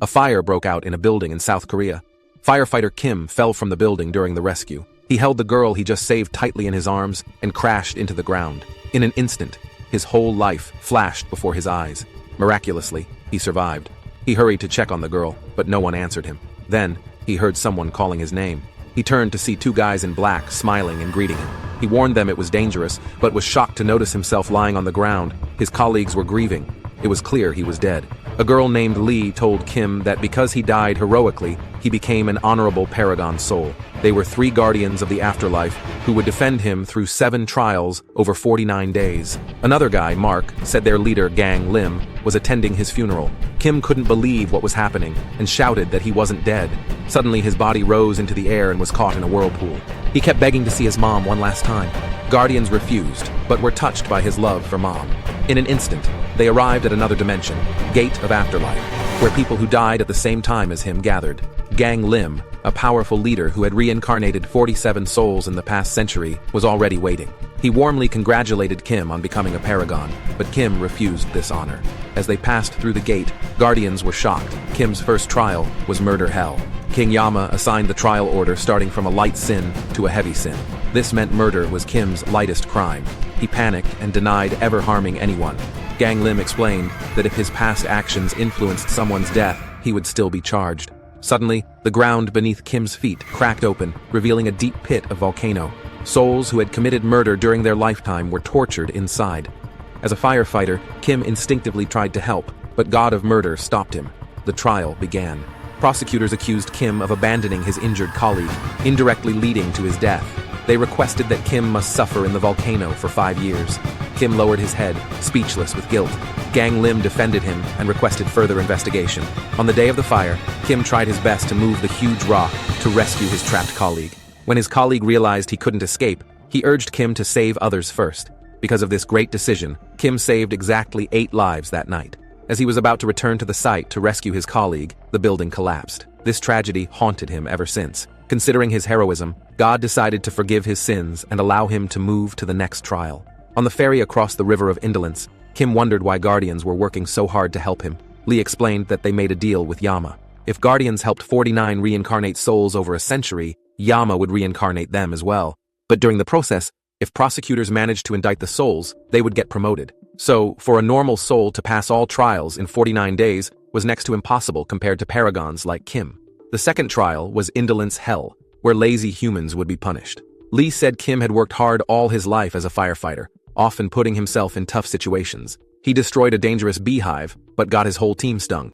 A fire broke out in a building in South Korea. Firefighter Kim fell from the building during the rescue. He held the girl he just saved tightly in his arms and crashed into the ground. In an instant, his whole life flashed before his eyes. Miraculously, he survived. He hurried to check on the girl, but no one answered him. Then, he heard someone calling his name. He turned to see two guys in black smiling and greeting him. He warned them it was dangerous, but was shocked to notice himself lying on the ground. His colleagues were grieving. It was clear he was dead. A girl named Lee told Kim that because he died heroically, he became an honorable paragon soul. They were 3 guardians of the afterlife who would defend him through 7 trials over 49 days. Another guy, Mark, said their leader, Gang Lim, was attending his funeral. Kim couldn't believe what was happening and shouted that he wasn't dead. Suddenly his body rose into the air and was caught in a whirlpool. He kept begging to see his mom one last time. Guardians refused, but were touched by his love for mom. In an instant, they arrived at another dimension, Gate of Afterlife, where people who died at the same time as him gathered. Gang Lim, a powerful leader who had reincarnated 47 souls in the past century, was already waiting. He warmly congratulated Kim on becoming a paragon, but Kim refused this honor. As they passed through the gate, guardians were shocked. Kim's first trial was murder hell. King Yama assigned the trial order starting from a light sin to a heavy sin. This meant murder was Kim's lightest crime. He panicked and denied ever harming anyone. Gang Lim explained that if his past actions influenced someone's death, he would still be charged. Suddenly, the ground beneath Kim's feet cracked open, revealing a deep pit of volcano. Souls who had committed murder during their lifetime were tortured inside. As a firefighter, Kim instinctively tried to help, but God of Murder stopped him. The trial began. Prosecutors accused Kim of abandoning his injured colleague, indirectly leading to his death. They requested that Kim must suffer in the volcano for 5 years. Kim lowered his head, speechless with guilt. Gang Lim defended him and requested further investigation. On the day of the fire, Kim tried his best to move the huge rock to rescue his trapped colleague. When his colleague realized he couldn't escape, he urged Kim to save others first. Because of this great decision, Kim saved exactly 8 lives that night. As he was about to return to the site to rescue his colleague, the building collapsed. This tragedy haunted him ever since. Considering his heroism, God decided to forgive his sins and allow him to move to the next trial. On the ferry across the river of Indolence, Kim wondered why Guardians were working so hard to help him. Lee explained that they made a deal with Yama. If Guardians helped 49 reincarnate souls over a century, Yama would reincarnate them as well. But during the process, if prosecutors managed to indict the souls, they would get promoted. So, for a normal soul to pass all trials in 49 days was next to impossible compared to paragons like Kim. The second trial was Indolence Hell, where lazy humans would be punished. Lee said Kim had worked hard all his life as a firefighter, often putting himself in tough situations. He destroyed a dangerous beehive, but got his whole team stung.